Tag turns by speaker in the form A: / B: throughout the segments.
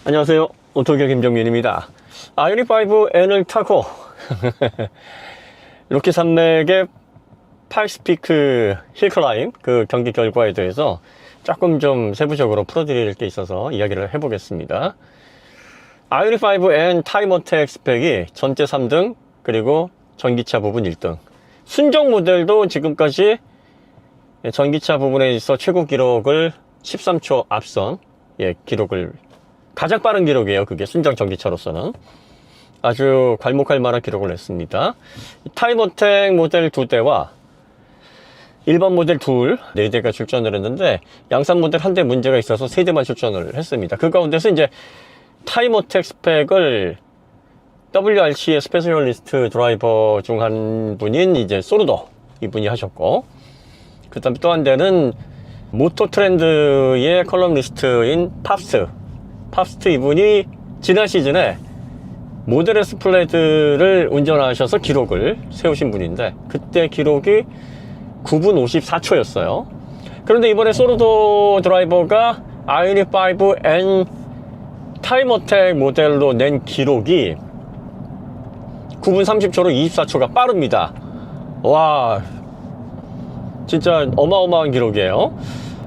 A: 안녕하세요. 오토교 김정민입니다. 아이오닉5N을 타고 로키 산맥의 파이스피크 힐클라임 그 경기 결과에 대해서 조금 좀 세부적으로 풀어드릴 게 있어서 이야기를 해보겠습니다. 아이오닉5N 타임어택 스펙이 전체 3등, 그리고 전기차 부분 1등. 순정 모델도 지금까지 전기차 부분에 있어 최고 기록을 13초 앞선 기록을, 가장 빠른 기록이에요. 그게 순정 전기차로서는 아주 괄목할 만한 기록을 냈습니다. 타임어택 모델 2대와 일반 모델 4대가 출전을 했는데, 양산 모델 1대 문제가 있어서 3대만 출전을 했습니다. 그 가운데서 이제 타임어택 스펙을 WRC의 스페셜리스트 드라이버 중 한 분인 이제 소르도 이분이 하셨고, 그 다음에 또 한 대는 모토 트렌드의 컬럼리스트인 팝스트 이분이 지난 시즌에 모델 S 플레드를 운전하셔서 기록을 세우신 분인데, 그때 기록이 9분 54초였어요. 그런데 이번에 소르도 드라이버가 아이오닉5N 타임어택 모델로 낸 기록이 9분 30초로 24초가 빠릅니다. 와, 진짜 어마어마한 기록이에요.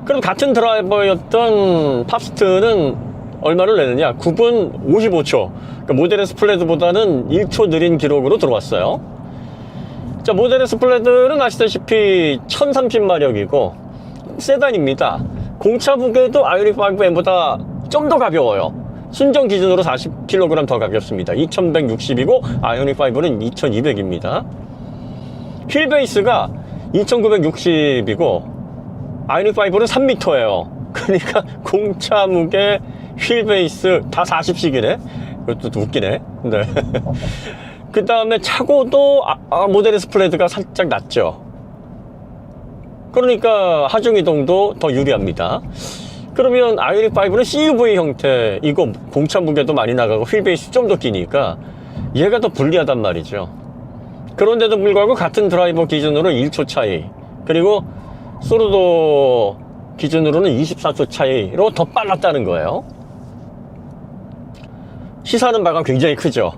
A: 그럼 같은 드라이버였던 팝스트는 얼마를 내느냐? 9분 55초. 그러니까 모델 S 플레드보다는 1초 느린 기록으로 들어왔어요. 자, 모델 S 플레드는 아시다시피 1030마력이고 세단입니다. 공차 무게도 아이오닉5N보다 좀 더 가벼워요. 순정 기준으로 40kg 더 가볍습니다. 2160이고 아이오닉5는 2200입니다. 휠 베이스가 2960이고 아이오닉5는 3m예요. 그러니까 공차 무게, 휠 베이스 다 40씩이네. 그것도 웃기네. 네. 그 다음에 차고도 모델 S 플레드가 살짝 낮죠. 그러니까 하중이동도 더 유리합니다. 그러면 아이오닉5는 CUV 형태, 이거 공차 무게도 많이 나가고 휠 베이스 좀 더 기니까 얘가 더 불리하단 말이죠. 그런데도 불구하고 같은 드라이버 기준으로 1초 차이, 그리고 소르도 기준으로는 24초 차이로 더 빨랐다는 거예요. 시사하는 바가 굉장히 크죠.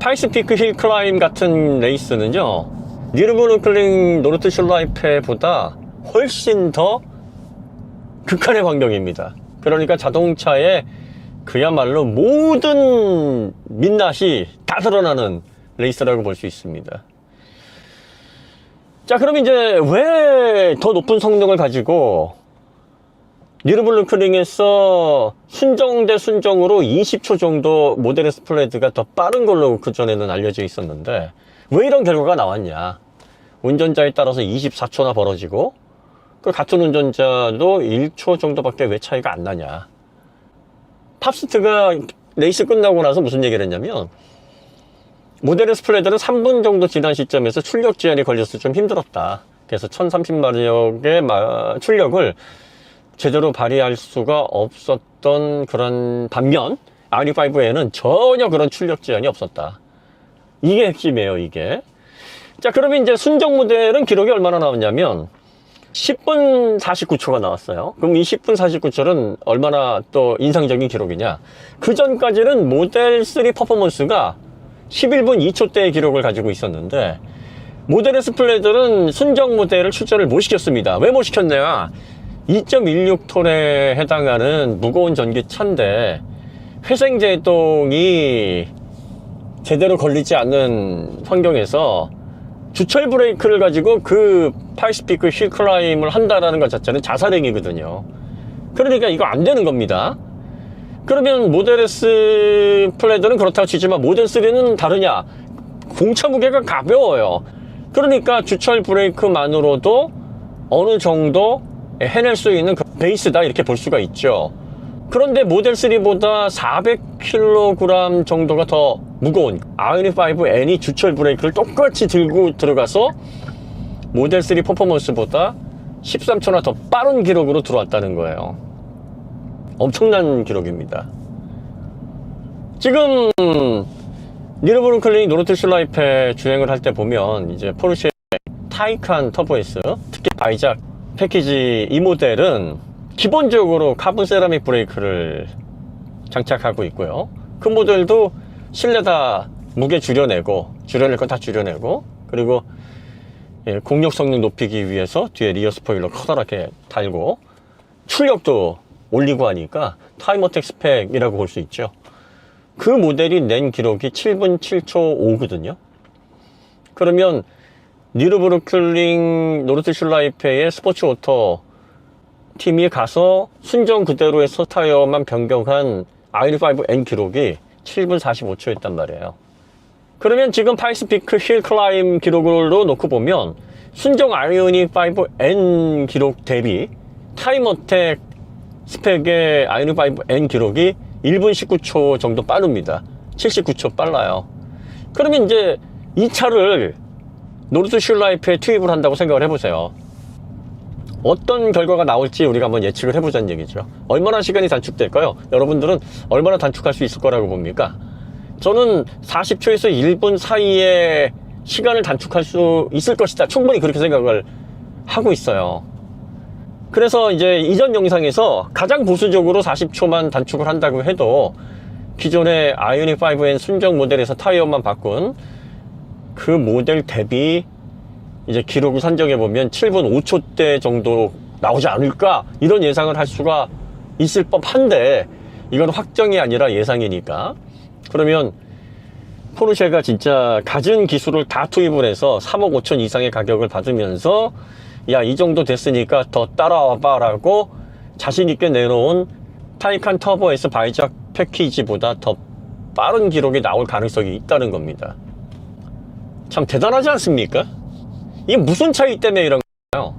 A: 파이스피크 힐클라임 같은 레이스는요, 니르부르클링 노르트슐라이페보다 훨씬 더 극한의 환경입니다. 그러니까 자동차의 그야말로 모든 민낯이 다 드러나는 레이스라고 볼 수 있습니다. 자, 그럼 이제 왜 더 높은 성능을 가지고 니르부르크링에서 순정 대 순정으로 20초 정도 모델 S 플레드가 더 빠른 걸로 그전에는 알려져 있었는데, 왜 이런 결과가 나왔냐? 운전자에 따라서 24초나 벌어지고, 그 같은 운전자도 1초 정도밖에 왜 차이가 안 나냐? 팝스트가 레이스 끝나고 나서 무슨 얘기를 했냐면, 모델 S 플레드는 3분 정도 지난 시점에서 출력 제한이 걸려서 좀 힘들었다. 그래서 1030마력의 출력을 제대로 발휘할 수가 없었던 그런 반면, 아이오닉5N은 전혀 그런 출력 제한이 없었다. 이게 핵심이에요, 이게. 자, 그러면 이제 순정 모델은 기록이 얼마나 나왔냐면 10분 49초가 나왔어요. 그럼 이 10분 49초는 얼마나 또 인상적인 기록이냐? 그 전까지는 모델 3 퍼포먼스가 11분 2초대의 기록을 가지고 있었는데, 모델 S 플레드는 순정 모델을 출전을 못 시켰습니다. 왜 못 시켰냐? 2.16톤에 해당하는 무거운 전기차인데 회생제동이 제대로 걸리지 않는 환경에서 주철 브레이크를 가지고 그 파이스피크 힐클라임을 한다라는 것 자체는 자살행위거든요. 그러니까 이거 안 되는 겁니다. 그러면 모델 S 플레드는 그렇다고 치지만 모델 3는 다르냐? 공차 무게가 가벼워요. 그러니까 주철 브레이크만으로도 어느 정도 해낼 수 있는 그 베이스다, 이렇게 볼 수가 있죠. 그런데 모델 3보다 400kg 정도가 더 무거운 아이오닉5N이 주철 브레이크를 똑같이 들고 들어가서 모델 3 퍼포먼스보다 13초나 더 빠른 기록으로 들어왔다는 거예요. 엄청난 기록입니다. 지금 니르부르클링 노르트슐라이페 주행을 할 때 보면 이제 포르쉐 타이칸 터보 S, 특히 바이작 패키지 이 모델은 기본적으로 카본 세라믹 브레이크를 장착하고 있고요. 그 모델도 실내 다 무게 줄여낼 건 다 줄여내고, 그리고 공력 성능 높이기 위해서 뒤에 리어 스포일러 커다랗게 달고, 출력도 올리고 하니까 타임어택 스펙이라고 볼 수 있죠. 그 모델이 낸 기록이 7분 7초 5거든요. 그러면 니르부르클링 노르드슐라이페의 스포츠 오토 팀이 가서 순정 그대로 해서 타이어만 변경한 아이오닉5N 기록이 7분 45초였단 말이에요. 그러면 지금 파이스피크 힐 클라임 기록으로 놓고 보면 순정 아이오닉5N 기록 대비 타임어택 스펙의 아이오닉5N 기록이 1분 19초 정도 빠릅니다. 79초 빨라요. 그러면 이제 이 차를 노르드슐라이프에 투입을 한다고 생각을 해보세요. 어떤 결과가 나올지 우리가 한번 예측을 해보자는 얘기죠. 얼마나 시간이 단축될까요? 여러분들은 얼마나 단축할 수 있을 거라고 봅니까? 저는 40초에서 1분 사이에 시간을 단축할 수 있을 것이다. 충분히 그렇게 생각을 하고 있어요. 그래서 이제 이전 영상에서 가장 보수적으로 40초만 단축을 한다고 해도 기존의 아이오닉5N 순정 모델에서 타이어만 바꾼 그 모델 대비 이제 기록을 산정해보면 7분 5초대 정도 나오지 않을까, 이런 예상을 할 수가 있을 법한데, 이건 확정이 아니라 예상이니까. 그러면 포르쉐가 진짜 갖은 기술을 다 투입을 해서 3억 5천 이상의 가격을 받으면서 야, 이 정도 됐으니까 더 따라와봐 라고 자신있게 내놓은 타이칸 터보 S 바이작 패키지보다 더 빠른 기록이 나올 가능성이 있다는 겁니다. 참 대단하지 않습니까? 이게 무슨 차이 때문에 이런 거예요?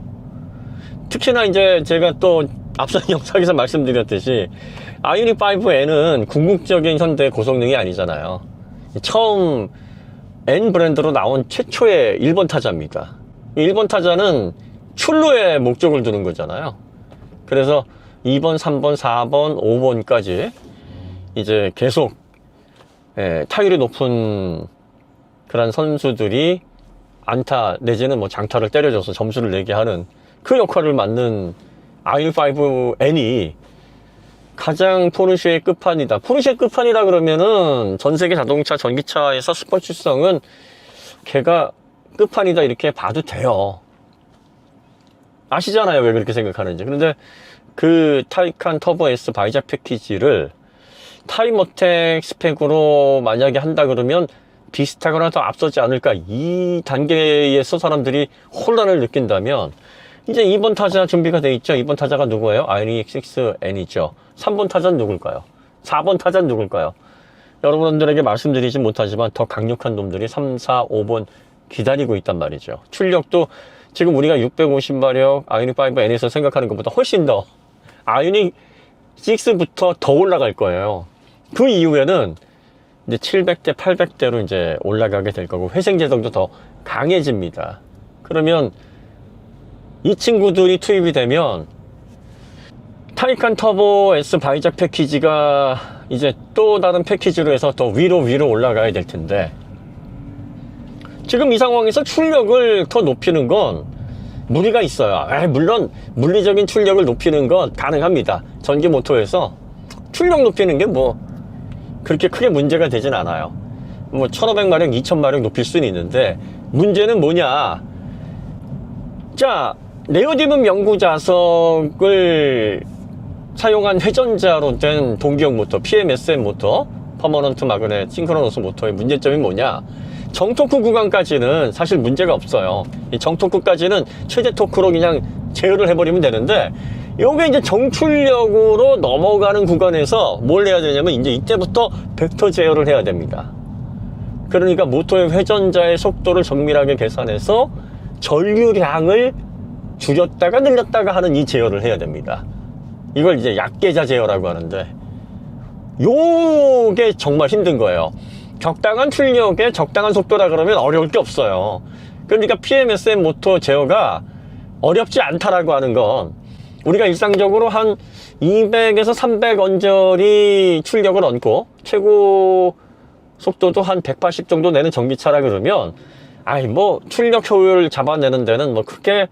A: 특히나 이제 제가 또 앞선 영상에서 말씀드렸듯이 아이오닉5N은 궁극적인 현대 고성능이 아니잖아요. 처음 N 브랜드로 나온 최초의 1번 타자입니다. 1번 타자는 출루에 목적을 두는 거잖아요. 그래서 2번, 3번, 4번, 5번까지 이제 계속 타율이 높은 그런 선수들이 안타 내지는 뭐 장타를 때려줘서 점수를 내게 하는 그 역할을 맡는 아이오닉5N이 가장 포르쉐의 끝판이다. 포르쉐 끝판이라 그러면은 전 세계 자동차 전기차에서 스포츠성은 걔가 끝판이다 이렇게 봐도 돼요. 아시잖아요, 왜 그렇게 생각하는지. 그런데 그 타이칸 터보 S 바이작 패키지를 타임어택 스펙으로 만약에 한다 그러면 비슷하거나 더 앞서지 않을까, 이 단계에서 사람들이 혼란을 느낀다면 이제 2번 타자 준비가 돼 있죠. 2번 타자가 누구예요? 아이오닉6N이죠. 3번 타자는 누굴까요? 4번 타자는 누굴까요? 여러분들에게 말씀드리지 못하지만 더 강력한 놈들이 3, 4, 5번 기다리고 있단 말이죠. 출력도 지금 우리가 650마력 아이오닉5N에서 생각하는 것보다 훨씬 더 아이오닉6부터 더 올라갈 거예요. 그 이후에는 이제 700대, 800대로 이제 올라가게 될 거고 회생제동도 더 강해집니다. 그러면 이 친구들이 투입이 되면 타이칸 터보 S 바이작 패키지가 이제 또 다른 패키지로 해서 더 위로 올라가야 될 텐데, 지금 이 상황에서 출력을 더 높이는 건 무리가 있어요. 물론 물리적인 출력을 높이는 건 가능합니다. 전기 모터에서 출력 높이는 게 뭐 그렇게 크게 문제가 되진 않아요. 뭐 1500마력, 2000마력 높일 수는 있는데, 문제는 뭐냐. 자, 네오디뒻 연구 자석을 사용한 회전자로 된 동기역 모터, PMSM 모터, 퍼머넌트 마그넷 싱크로너스 모터의 문제점이 뭐냐. 정토크 구간까지는 사실 문제가 없어요. 이 정토크까지는 최대 토크로 그냥 제어를 해버리면 되는데, 요게 이제 정출력으로 넘어가는 구간에서 뭘 해야 되냐면 이제 이때부터 벡터 제어를 해야 됩니다. 그러니까 모터의 회전자의 속도를 정밀하게 계산해서 전류량을 줄였다가 늘렸다가 하는 이 제어를 해야 됩니다. 이걸 이제 약계자 제어라고 하는데, 요게 정말 힘든 거예요. 적당한 출력에 적당한 속도라 그러면 어려울 게 없어요. 그러니까 PMSM 모터 제어가 어렵지 않다라고 하는 건, 우리가 일상적으로 한 200에서 300 언저리 출력을 얻고 최고 속도도 한 180 정도 내는 전기차라 그러면 뭐 출력 효율 잡아내는 데는 뭐 그렇게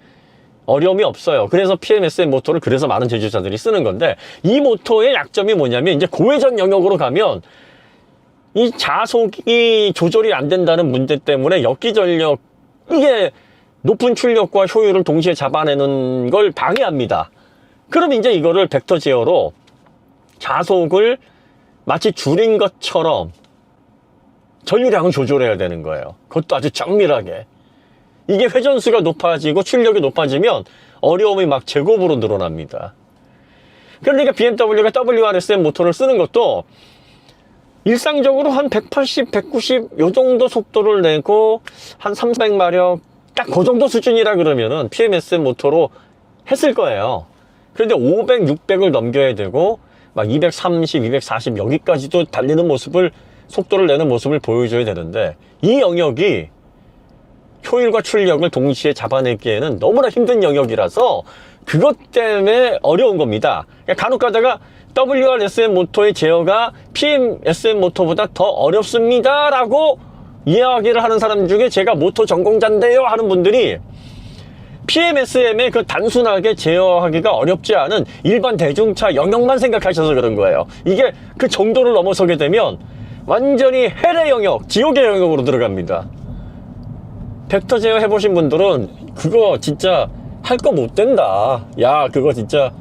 A: 어려움이 없어요. 그래서 PMSM 모터를 그래서 많은 제조사들이 쓰는 건데, 이 모터의 약점이 뭐냐면 이제 고회전 영역으로 가면 이 자속이 조절이 안 된다는 문제 때문에 역기전력, 이게 높은 출력과 효율을 동시에 잡아내는 걸 방해합니다. 그럼 이제 이거를 벡터 제어로 자속을 마치 줄인 것처럼 전류량을 조절해야 되는 거예요. 그것도 아주 정밀하게. 이게 회전수가 높아지고 출력이 높아지면 어려움이 막 제곱으로 늘어납니다. 그러니까 BMW가 WRSM 모터를 쓰는 것도 일상적으로 한 180, 190 요 정도 속도를 내고 한 300마력 딱 그 정도 수준이라 그러면은 PMSM 모터로 했을 거예요. 그런데 500, 600을 넘겨야 되고 막 230, 240 여기까지도 달리는 모습을, 속도를 내는 모습을 보여줘야 되는데, 이 영역이 효율과 출력을 동시에 잡아내기에는 너무나 힘든 영역이라서 그것 때문에 어려운 겁니다. 그러니까 간혹 가다가 WRSM 모터의 제어가 PMSM 모터보다 더 어렵습니다 라고 이야기를 하는 사람 중에 제가 모터 전공자인데요 하는 분들이 PMSM의 그 단순하게 제어하기가 어렵지 않은 일반 대중차 영역만 생각하셔서 그런 거예요. 이게 그 정도를 넘어서게 되면 완전히 헬의 영역, 지옥의 영역으로 들어갑니다. 벡터 제어 해보신 분들은 그거 진짜 할 거 못 된다, 야 그거 진짜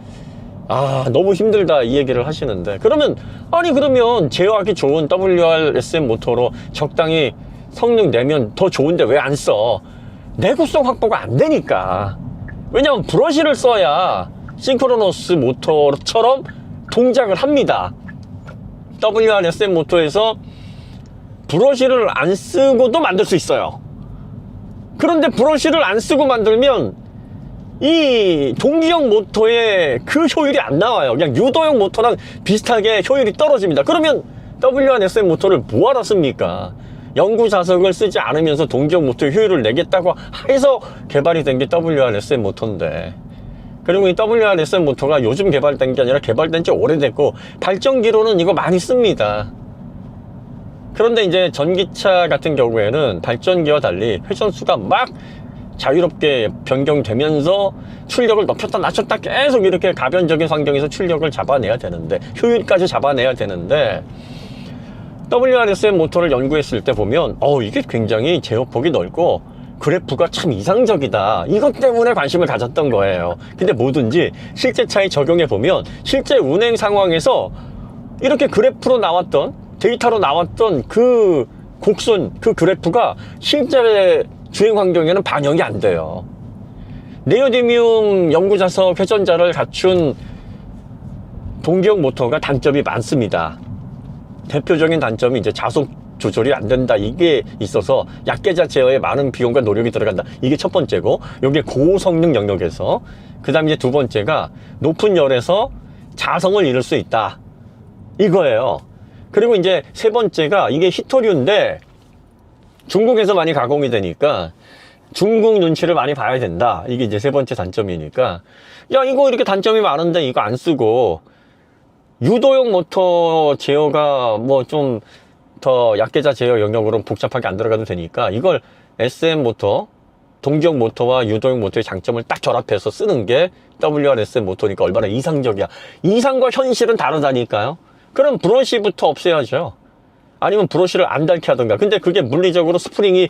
A: 너무 힘들다, 이 얘기를 하시는데, 그러면 그러면 제어하기 좋은 WRSM 모터로 적당히 성능 내면 더 좋은데 왜 안 써? 내구성 확보가 안 되니까. 왜냐면 브러쉬를 써야 싱크로너스 모터처럼 동작을 합니다. WRSM 모터에서 브러쉬를 안 쓰고도 만들 수 있어요. 그런데 브러쉬를 안 쓰고 만들면 이 동기형 모터의 그 효율이 안 나와요. 그냥 유도형 모터랑 비슷하게 효율이 떨어집니다. 그러면 WRSM 모터를 뭐하러 씁니까? 영구 자석을 쓰지 않으면서 동기형 모터의 효율을 내겠다고 해서 개발이 된 게 WRSM 모터인데, 그리고 이 WRSM 모터가 요즘 개발된 게 아니라 개발된 지 오래됐고 발전기로는 이거 많이 씁니다. 그런데 이제 전기차 같은 경우에는 발전기와 달리 회전수가 막 자유롭게 변경되면서 출력을 높였다 낮췄다 계속 이렇게 가변적인 환경에서 출력을 잡아내야 되는데, 효율까지 잡아내야 되는데, WRSM 모터를 연구했을 때 보면 이게 굉장히 제어폭이 넓고 그래프가 참 이상적이다, 이것 때문에 관심을 가졌던 거예요. 근데 뭐든지 실제 차에 적용해 보면 실제 운행 상황에서 이렇게 그래프로 나왔던, 데이터로 나왔던 그 곡선, 그 그래프가 실제 주행 환경에는 반영이 안 돼요. 네오디뮴 영구자석 회전자를 갖춘 동기형 모터가 단점이 많습니다. 대표적인 단점이 이제 자속 조절이 안 된다, 이게 있어서 약계자 제어에 많은 비용과 노력이 들어간다, 이게 첫 번째고, 여기에 고성능 영역에서. 그 다음 이제 두 번째가 높은 열에서 자성을 잃을 수 있다, 이거예요. 그리고 이제 세 번째가 이게 히토류인데 중국에서 많이 가공이 되니까 중국 눈치를 많이 봐야 된다, 이게 이제 세 번째 단점이니까, 야 이거 이렇게 단점이 많은데 이거 안 쓰고 유도형 모터 제어가 뭐 좀 더 약계자 제어 영역으로 복잡하게 안 들어가도 되니까 이걸 SM 모터, 동기형 모터와 유도형 모터의 장점을 딱 결합해서 쓰는 게 WRSM 모터니까 얼마나 이상적이야. 이상과 현실은 다르다니까요. 그럼 브러쉬부터 없애야죠. 아니면 브러쉬를 안 닳게 하던가. 근데 그게 물리적으로 스프링이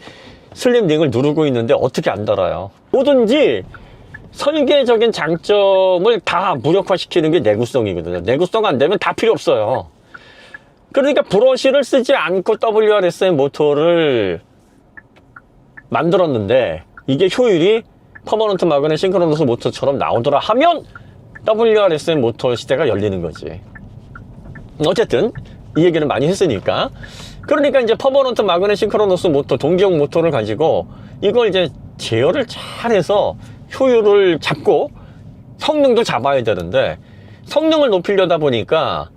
A: 슬립 링을 누르고 있는데 어떻게 안 달아요? 뭐든지 설계적인 장점을 다 무력화시키는 게 내구성이거든요. 내구성 안 되면 다 필요 없어요. 그러니까 브러쉬를 쓰지 않고 WRSM 모터를 만들었는데 이게 효율이 퍼머넌트 마그넷 싱크로너스 모터처럼 나오더라 하면 WRSM 모터 시대가 열리는 거지. 어쨌든 이 얘기는 많이 했으니까, 그러니까 이제 퍼머넌트 마그넷 싱크로너스 모터, 동기형 모터를 가지고 이걸 이제 제어를 잘해서 효율을 잡고 성능도 잡아야 되는데, 성능을 높이려다 보니까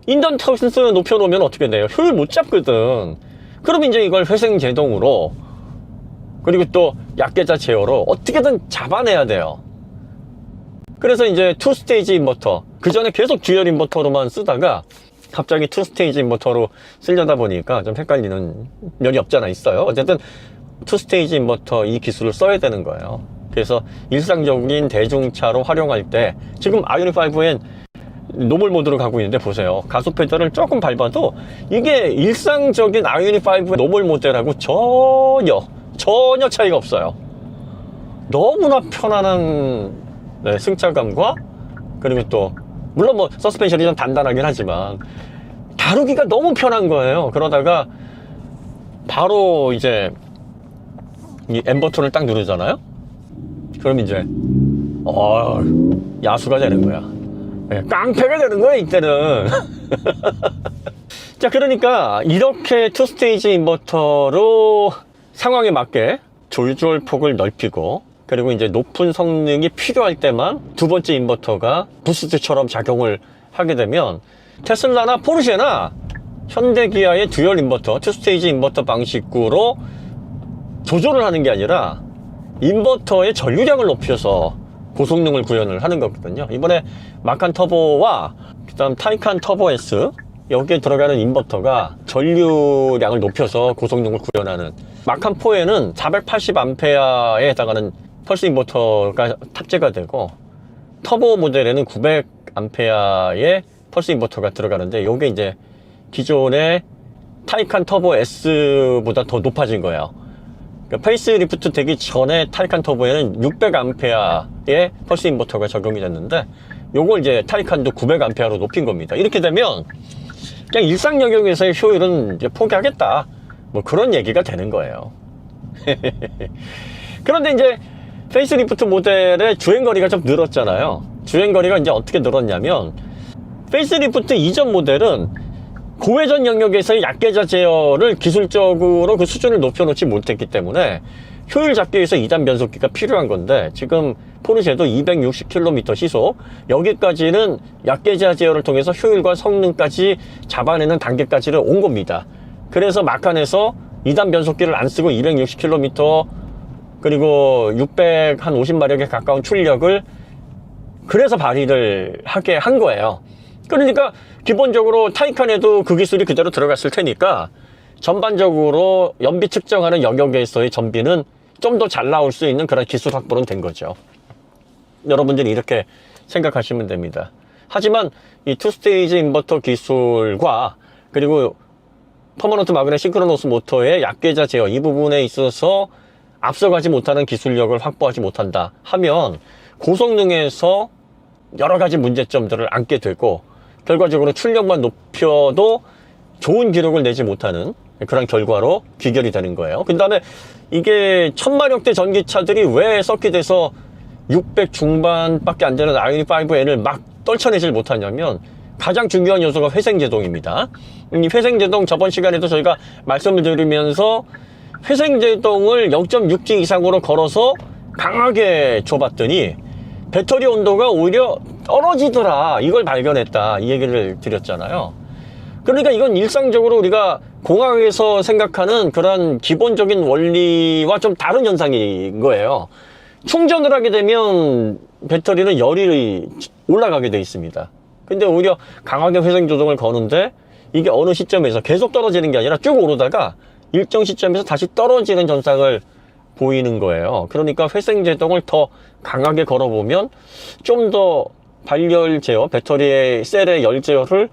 A: 인던턴스 높여놓으면 어떻게 돼요? 효율 못 잡거든. 그럼 이제 이걸 회생 제동으로, 그리고 또 약계자 제어로 어떻게든 잡아내야 돼요. 그래서 이제 투스테이지 인버터, 그 전에 계속 듀얼 인버터로만 쓰다가 갑자기 투스테이지 인버터로 쓰려다 보니까 좀 헷갈리는 면이 없지 않아 있어요. 어쨌든 투스테이지 인버터 이 기술을 써야 되는 거예요. 그래서 일상적인 대중차로 활용할 때 지금 아이오닉 5N 노멀 모드로 가고 있는데 보세요. 가속 페달을 조금 밟아도 이게 일상적인 아이오닉 5의 노멀 모델하고 전혀 차이가 없어요. 너무나 편안한 승차감과, 그리고 또 물론 뭐 서스펜션이 좀 단단하긴 하지만 다루기가 너무 편한 거예요. 그러다가 바로 이제 이 M 버튼을 딱 누르잖아요. 그럼 이제 야수가 되는 거야. 깡패가 되는 거야 이때는. 자, 그러니까 이렇게 투스테이지 인버터로 상황에 맞게 조절 폭을 넓히고, 그리고 이제 높은 성능이 필요할 때만 두 번째 인버터가 부스트처럼 작용을 하게 되면 테슬라나 포르쉐나 현대기아의 듀얼 인버터, 투스테이지 인버터 방식으로 조절을 하는 게 아니라 인버터의 전류량을 높여서 고성능을 구현을 하는 거거든요. 이번에 마칸 터보와 그다음 타이칸 터보 S, 여기에 들어가는 인버터가 전류량을 높여서 고성능을 구현하는, 마칸 4에는 480A에 해당하는 펄스 인버터가 탑재가 되고, 터보 모델에는 900A의 펄스 인버터가 들어가는데, 요게 이제 기존의 타이칸 터보 S보다 더 높아진 거예요. 그러니까 페이스리프트 되기 전에 타이칸 터보에는 600A의 펄스 인버터가 적용이 됐는데, 요걸 이제 타이칸도 900A로 높인 겁니다. 이렇게 되면 그냥 일상 영역에서의 효율은 이제 포기하겠다, 뭐 그런 얘기가 되는 거예요. 그런데 이제 페이스리프트 모델의 주행거리가 좀 늘었잖아요. 주행거리가 이제 어떻게 늘었냐면, 페이스리프트 이전 모델은 고회전 영역에서의 약계자 제어를 기술적으로 그 수준을 높여놓지 못했기 때문에 효율 잡기 위해서 2단 변속기가 필요한 건데, 지금 포르쉐도 260km 시속, 여기까지는 약계자 제어를 통해서 효율과 성능까지 잡아내는 단계까지를 온 겁니다. 그래서 마칸에서 2단 변속기를 안 쓰고 260km, 그리고 650마력에 가까운 출력을 그래서 발휘를 하게 한 거예요. 그러니까 기본적으로 타이칸에도 그 기술이 그대로 들어갔을 테니까 전반적으로 연비 측정하는 영역에서의 전비는 좀 더 잘 나올 수 있는 그런 기술 확보는 된 거죠. 여러분들이 이렇게 생각하시면 됩니다. 하지만 이 투스테이지 인버터 기술과, 그리고 퍼머넌트 마그넷 싱크로너스 모터의 약계자 제어, 이 부분에 있어서 앞서가지 못하는 기술력을 확보하지 못한다 하면 고성능에서 여러 가지 문제점들을 안게 되고, 결과적으로 출력만 높여도 좋은 기록을 내지 못하는 그런 결과로 귀결이 되는 거예요. 그 다음에 이게 1000마력대 전기차들이 왜 서킷에서 600 중반밖에 안 되는 아이오닉 5N을 막 떨쳐내질 못하냐면, 가장 중요한 요소가 회생제동입니다. 이 회생제동, 저번 시간에도 저희가 말씀을 드리면서 회생제동을 0.6G 이상으로 걸어서 강하게 줘봤더니 배터리 온도가 오히려 떨어지더라, 이걸 발견했다, 이 얘기를 드렸잖아요. 그러니까 이건 일상적으로 우리가 공학에서 생각하는 그런 기본적인 원리와 좀 다른 현상인 거예요. 충전을 하게 되면 배터리는 열이 올라가게 돼 있습니다. 근데 오히려 강하게 회생 조정을 거는데 이게 어느 시점에서 계속 떨어지는 게 아니라 쭉 오르다가 일정 시점에서 다시 떨어지는 현상을 보이는 거예요. 그러니까 회생 제동을 더 강하게 걸어보면 좀 더 발열 제어, 배터리의 셀의 열 제어를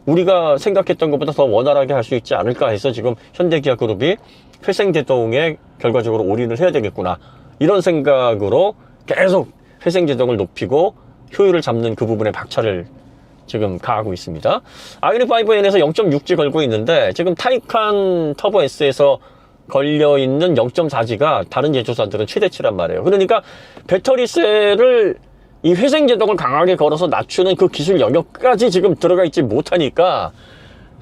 A: 우리가 생각했던 것보다 더 원활하게 할 수 있지 않을까 해서 지금 현대기아 그룹이 회생 제동에 결과적으로 올인을 해야 되겠구나, 이런 생각으로 계속 회생 제동을 높이고 효율을 잡는 그 부분에 박차를 지금 가하고 있습니다. 아이오닉 5N에서 0.6G 걸고 있는데, 지금 타이칸 터보 S에서 걸려있는 0.4G가 다른 제조사들은 최대치란 말이에요. 그러니까 배터리 셀을 이 회생 제동을 강하게 걸어서 낮추는 그 기술 영역까지 지금 들어가 있지 못하니까,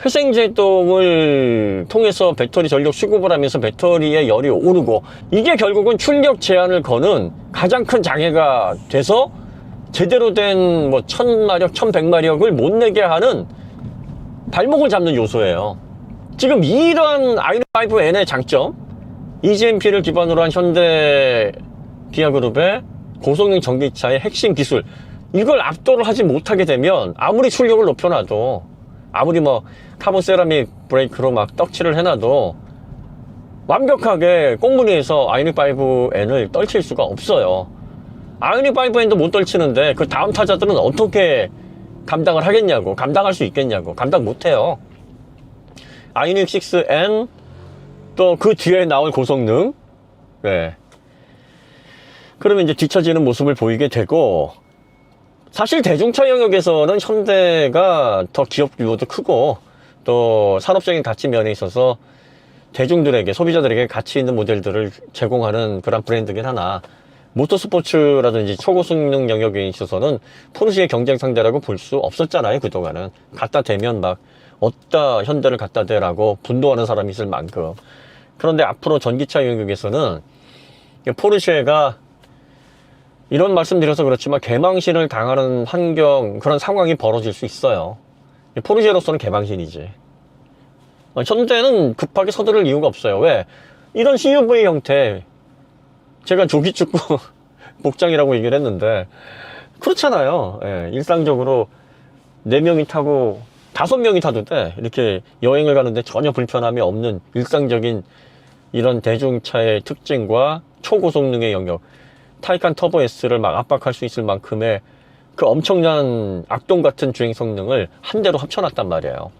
A: 회생 제동을 통해서 배터리 전력 수급을 하면서 배터리의 열이 오르고, 이게 결국은 출력 제한을 거는 가장 큰 장애가 돼서 제대로 된 뭐 1000마력, 1100마력을 못 내게 하는 발목을 잡는 요소예요. 지금 이러한 아이오닉 5N의 장점, EGMP를 기반으로 한 현대 기아그룹의 고성능 전기차의 핵심 기술, 이걸 압도를 하지 못하게 되면 아무리 출력을 높여놔도, 아무리 뭐 카본 세라믹 브레이크로 막 떡칠을 해놔도 완벽하게 꽁무니에서 아이오닉 5N을 떨칠 수가 없어요. 아이오닉 5N도 못 떨치는데 그 다음 타자들은 어떻게 감당을 하겠냐고, 감당할 수 있겠냐고. 감당 못해요. 아이오닉 6N 또 그 뒤에 나올 고성능, 네. 그러면 이제 뒤처지는 모습을 보이게 되고, 사실 대중차 영역에서는 현대가 더 기업 규모도 크고 또 산업적인 가치 면에 있어서 대중들에게, 소비자들에게 가치 있는 모델들을 제공하는 그런 브랜드긴 하나, 모터스포츠라든지 초고성능 영역에 있어서는 포르쉐의 경쟁 상대라고 볼 수 없었잖아요. 그동안은 갖다 대면 막 어디다 현대를 갖다 대라고 분노하는 사람이 있을 만큼. 그런데 앞으로 전기차 영역에서는 포르쉐가, 이런 말씀 드려서 그렇지만 개망신을 당하는 환경, 그런 상황이 벌어질 수 있어요. 포르쉐로서는 개망신이지. 현대는 급하게 서두를 이유가 없어요. 왜? 이런 CUV 형태, 제가 조기축구 복장이라고 얘기를 했는데 그렇잖아요. 예, 일상적으로 4명이 타고 5명이 타도 돼. 이렇게 여행을 가는데 전혀 불편함이 없는 일상적인 이런 대중차의 특징과 초고성능의 영역, 타이칸 터보 S를 막 압박할 수 있을 만큼의 그 엄청난 악동 같은 주행 성능을 한 대로 합쳐놨단 말이에요.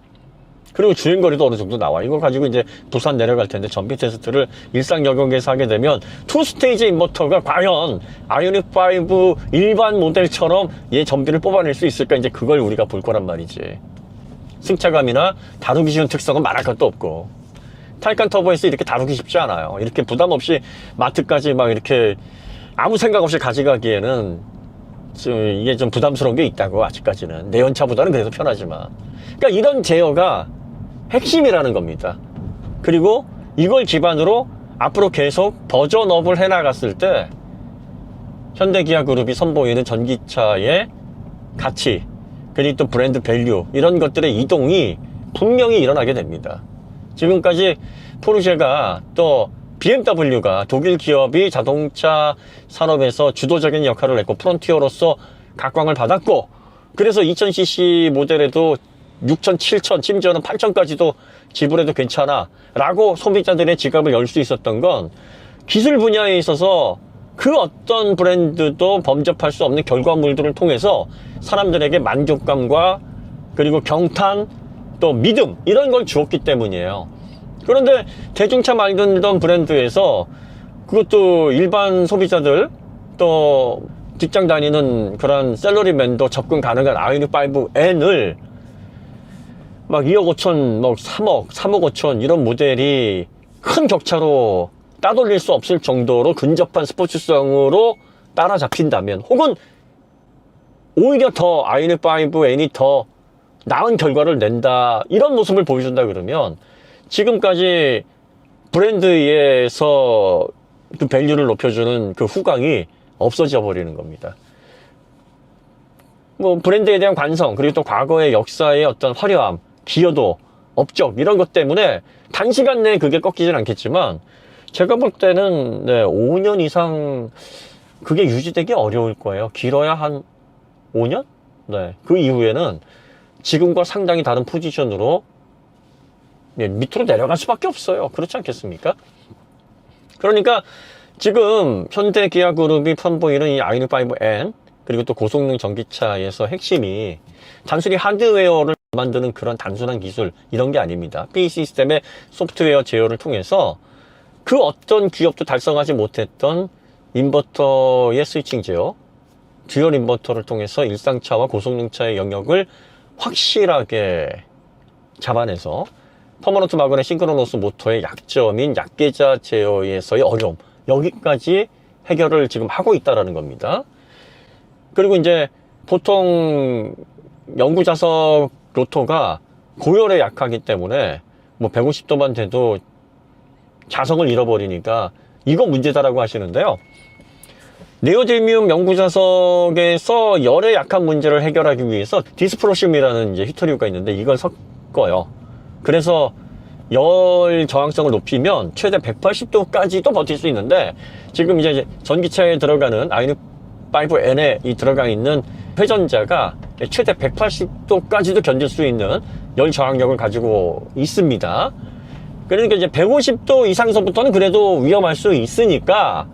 A: 그리고 주행거리도 어느 정도 나와. 이걸 가지고 이제 부산 내려갈 텐데 전비 테스트를 일상 영역에서 하게 되면 투스테이지 인버터가 과연 아이오닉 5 일반 모델처럼 얘 전비를 뽑아낼 수 있을까? 이제 그걸 우리가 볼 거란 말이지. 승차감이나 다루기 쉬운 특성은 말할 것도 없고, 타이칸 터보 S 이렇게 다루기 쉽지 않아요. 이렇게 부담 없이 마트까지 막 이렇게 아무 생각 없이 가져가기에는 이게 좀 부담스러운 게 있다고. 아직까지는 내연차보다는 그래도 편하지만, 그러니까 이런 제어가 핵심이라는 겁니다. 그리고 이걸 기반으로 앞으로 계속 버전업을 해나갔을 때 현대기아그룹이 선보이는 전기차의 가치, 그리고 또 브랜드 밸류, 이런 것들의 이동이 분명히 일어나게 됩니다. 지금까지 포르쉐가, 또 BMW가, 독일 기업이 자동차 산업에서 주도적인 역할을 했고 프론티어로서 각광을 받았고, 그래서 2000cc 모델에도 6천, 7천, 심지어는 8천까지도 지불해도 괜찮아 라고 소비자들의 지갑을 열 수 있었던 건, 기술 분야에 있어서 그 어떤 브랜드도 범접할 수 없는 결과물들을 통해서 사람들에게 만족감과 그리고 경탄, 또 믿음, 이런 걸 주었기 때문이에요. 그런데 대중차 만들던 브랜드에서 그것도 일반 소비자들, 또 직장 다니는 그런 셀러리맨도 접근 가능한 아이오닉 5N을 막 2억 5천, 막 3억, 3억 5천 이런 모델이 큰 격차로 따돌릴 수 없을 정도로 근접한 스포츠성으로 따라잡힌다면, 혹은 오히려 더 아이오닉 5N이 더 나은 결과를 낸다, 이런 모습을 보여준다 그러면 지금까지 브랜드에서 그 밸류를 높여주는 그 후광이 없어져 버리는 겁니다. 뭐 브랜드에 대한 관성, 그리고 또 과거의 역사의 어떤 화려함, 기여도, 업적, 이런 것 때문에 단시간 내에 그게 꺾이진 않겠지만, 제가 볼 때는 5년 이상 그게 유지되기 어려울 거예요. 길어야 한 5년? 네. 그 이후에는 지금과 상당히 다른 포지션으로 밑으로 내려갈 수밖에 없어요. 그렇지 않겠습니까? 그러니까 지금 현대기아그룹이 선보이는 이 아이오닉 5N, 그리고 또 고성능 전기차에서 핵심이 단순히 하드웨어를 만드는 그런 단순한 기술, 이런 게 아닙니다. B 시스템의 소프트웨어 제어를 통해서 그 어떤 기업도 달성하지 못했던 인버터의 스위칭 제어, 듀얼 인버터를 통해서 일상차와 고성능차의 영역을 확실하게 잡아내서 퍼머넌트 마그넷 싱크로너스 모터의 약점인 약계자 제어에서의 어려움, 여기까지 해결을 지금 하고 있다는 겁니다. 그리고 이제 보통 영구자석 로터가 고열에 약하기 때문에 뭐 150도만 돼도 자석을 잃어버리니까 이거 문제다라고 하시는데요. 네오디뮴 영구자석에서 열에 약한 문제를 해결하기 위해서 디스프로슘이라는 이제 히토류가 있는데 이걸 섞어요. 그래서 열 저항성을 높이면 최대 180도까지도 버틸 수 있는데, 지금 이제 전기차에 들어가는 아이오닉 5N에 들어가 있는 회전자가 최대 180도까지도 견딜 수 있는 열 저항력을 가지고 있습니다. 그러니까 이제 150도 이상서부터는 그래도 위험할 수 있으니까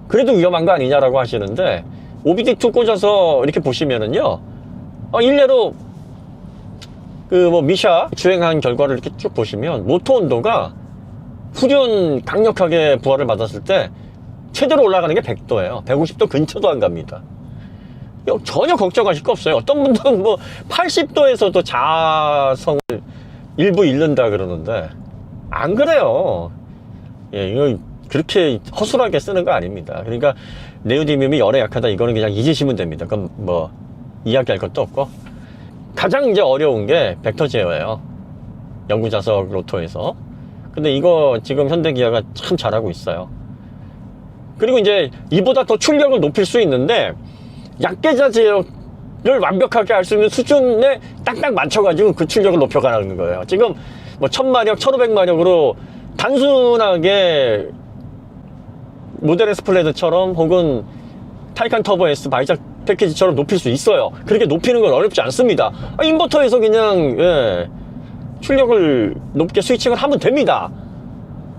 A: 그래도 위험한 거 아니냐라고 하시는데, OBD2 꽂아서 이렇게 보시면은요, 일례로 그 뭐 미샤 주행한 결과를 이렇게 쭉 보시면 모터 온도가 후륜 강력하게 부하를 받았을 때 최대로 올라가는 게 100도예요. 150도 근처도 안 갑니다. 전혀 걱정하실 거 없어요. 어떤 분들은 뭐 80도에서도 자성을 일부 잃는다 그러는데 안 그래요. 예, 이거 그렇게 허술하게 쓰는 거 아닙니다. 그러니까 네오디뮴이 열에 약하다, 이거는 그냥 잊으시면 됩니다. 그럼 뭐 이야기할 것도 없고, 가장 이제 어려운 게 벡터 제어예요. 영구자석 로터에서. 근데 이거 지금 현대기아가 참 잘하고 있어요. 그리고 이제 이보다 더 출력을 높일 수 있는데, 약계자 제어를 완벽하게 할 수 있는 수준에 딱딱 맞춰가지고 그 출력을 높여가는 거예요. 지금 뭐 1000마력, 1500마력으로 단순하게 모델 S 플레드처럼 혹은 타이칸 터보 S 바이작 패키지처럼 높일 수 있어요. 그렇게 높이는 건 어렵지 않습니다. 인버터에서 그냥 출력을 높게 스위칭을 하면 됩니다.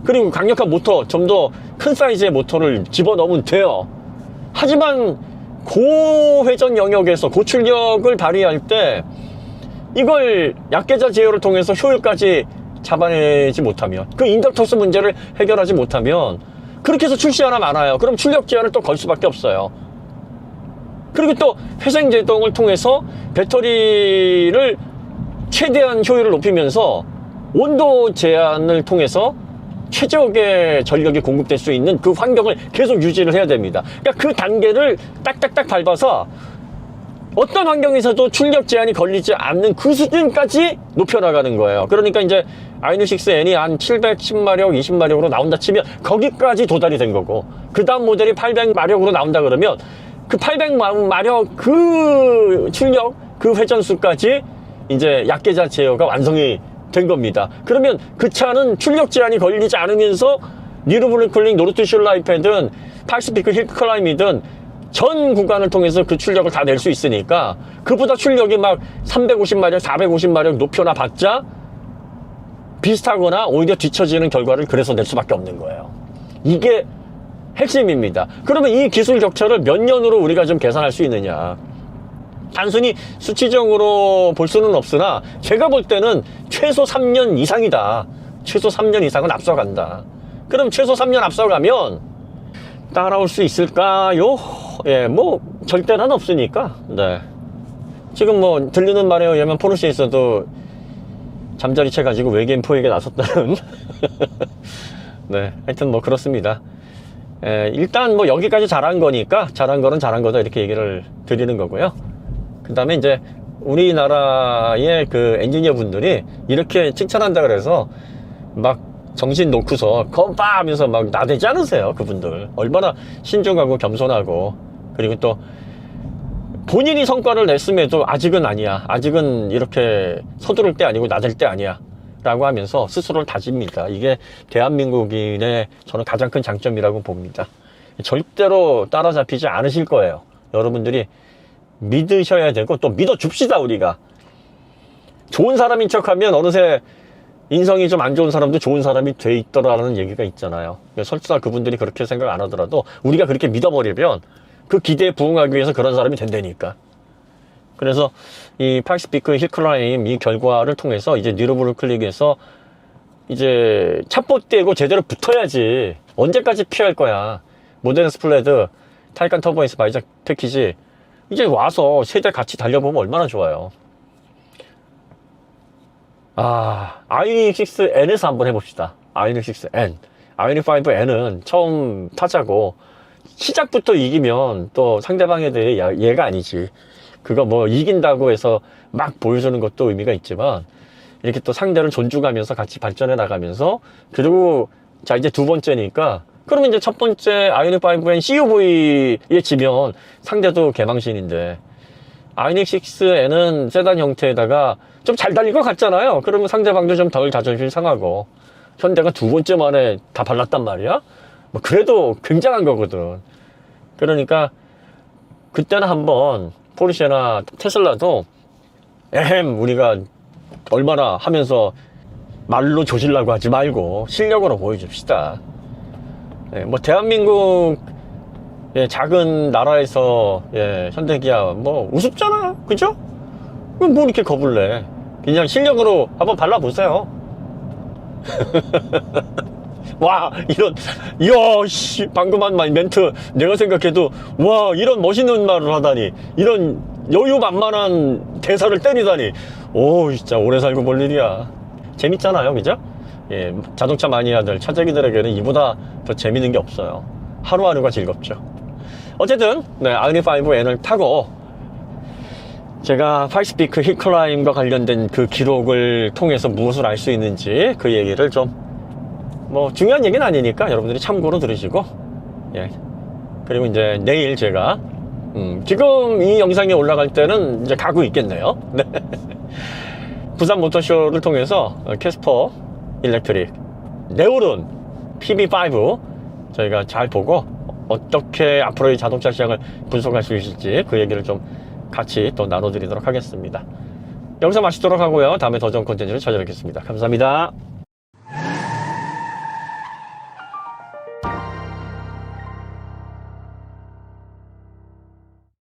A: 그리고 강력한 모터, 좀 더 큰 사이즈의 모터를 집어넣으면 돼요. 하지만 고회전 영역에서 고출력을 발휘할 때 이걸 약계자 제어를 통해서 효율까지 잡아내지 못하면, 그 인덕터스 문제를 해결하지 못하면 그렇게 해서 출시하나 많아요. 그럼 출력 제한을 또 걸 수밖에 없어요. 그리고 또 회생 제동을 통해서 배터리를 최대한 효율을 높이면서 온도 제한을 통해서 최적의 전력이 공급될 수 있는 그 환경을 계속 유지를 해야 됩니다. 그러니까 그 단계를 딱딱딱 밟아서 어떤 환경에서도 출력 제한이 걸리지 않는 그 수준까지 높여나가는 거예요. 그러니까 이제 아이오닉6N이 한 710마력, 20마력으로 나온다 치면 거기까지 도달이 된 거고, 그 다음 모델이 800마력으로 나온다 그러면 그 800마력 그 출력, 그 회전수까지 이제 약계자 제어가 완성이 된 겁니다. 그러면 그 차는 출력 제한이 걸리지 않으면서 니르브르클링, 노르트슐라이페든 팔스피크 힐클라임이든 전 구간을 통해서 그 출력을 다 낼 수 있으니까, 그보다 출력이 막 350마력, 450마력 높여나 봤자 비슷하거나 오히려 뒤처지는 결과를 그래서 낼 수밖에 없는 거예요. 이게 핵심입니다. 그러면 이 기술 격차를 몇 년으로 우리가 좀 계산할 수 있느냐. 단순히 수치적으로 볼 수는 없으나 제가 볼 때는 최소 3년 이상이다. 최소 3년 이상은 앞서간다. 그럼 최소 3년 앞서가면 따라올 수 있을까요? 예, 뭐 절대는 없으니까. 네. 지금 뭐 들리는 말에 의하면 포르쉐에서도 잠자리 채 가지고 외계인 포획에 나섰다는 네, 하여튼 뭐 그렇습니다. 일단 뭐 여기까지 잘한 거니까 잘한 거는 잘한 거다, 이렇게 얘기를 드리는 거고요. 그 다음에 이제 우리나라의 그 엔지니어 분들이 이렇게 칭찬한다 그래서 막 정신 놓고서 거봐 하면서 막 나대지 않으세요. 그분들 얼마나 신중하고 겸손하고, 그리고 또 본인이 성과를 냈음에도 아직은 아니야, 아직은 이렇게 서두를 때 아니고 나댈 때 아니야 라고 하면서 스스로를 다집니다. 이게 대한민국인의 저는 가장 큰 장점이라고 봅니다. 절대로 따라잡히지 않으실 거예요. 여러분들이 믿으셔야 되고 또 믿어줍시다. 우리가 좋은 사람인 척하면 어느새 인성이 좀 안 좋은 사람도 좋은 사람이 돼 있더라라는 얘기가 있잖아요. 설사 그분들이 그렇게 생각 안 하더라도 우리가 그렇게 믿어버리면 그 기대에 부응하기 위해서 그런 사람이 된다니까. 그래서 이 팔스피크 힐클라임 이 결과를 통해서 이제 니르브르클릭에서 이제 차포떼고 제대로 붙어야지. 언제까지 피할 거야. 모델 S 플레드, 타이칸 터보 S 바이작 패키지 이제 와서 세대 같이 달려보면 얼마나 좋아요. 아이오닉 6N에서 한번 해봅시다. 아이오닉 6N. 아이오닉 5N은 처음 타자고 시작부터 이기면 또 상대방에 대해 얘가 아니지. 그거 뭐 이긴다고 해서 막 보여주는 것도 의미가 있지만, 이렇게 또 상대를 존중하면서 같이 발전해 나가면서, 그리고 자 이제 두 번째니까, 그러면 이제 첫 번째 아이오닉 5N CUV에 지면 상대도 개망신인데, 아이오닉 6N은 세단 형태에다가 좀 잘 달릴 것 같잖아요. 그러면 상대방도 좀 덜 자존심 상하고, 현대가 두 번째 만에 다 발랐단 말이야. 뭐 그래도 굉장한 거거든. 그러니까 그때는 한번 포르쉐나 테슬라도 우리가 얼마나 하면서 말로 조질라고 하지 말고 실력으로 보여줍시다. 예, 뭐 대한민국 작은 나라에서 현대기아 뭐 우습잖아, 그죠? 뭐 이렇게 겁을 내? 그냥 실력으로 한번 발라보세요. 와, 이야, 씨, 방금 한 멘트 내가 생각해도, 와, 이런 멋있는 말을 하다니, 이런 여유만만한 대사를 때리다니, 오, 진짜 오래 살고 볼 일이야. 재밌잖아요, 그죠? 예, 자동차 마니아들, 차재기들에게는 이보다 더 재밌는 게 없어요. 하루하루가 즐겁죠. 어쨌든, 아그니5N을 타고, 제가 파이스피크 힐클라임과 관련된 그 기록을 통해서 무엇을 알 수 있는지 그 얘기를 좀 뭐 중요한 얘기는 아니니까 여러분들이 참고로 들으시고, 그리고 이제 내일 제가 지금 이 영상이 올라갈 때는 이제 가고 있겠네요. 네. 부산 모터쇼를 통해서 캐스퍼 일렉트릭 네오론 PB5 저희가 잘 보고 어떻게 앞으로의 자동차 시장을 분석할 수 있을지 그 얘기를 좀 같이 또 나눠드리도록 하겠습니다. 영상 마치도록 하고요. 다음에 더 좋은 콘텐츠를 찾아뵙겠습니다. 감사합니다.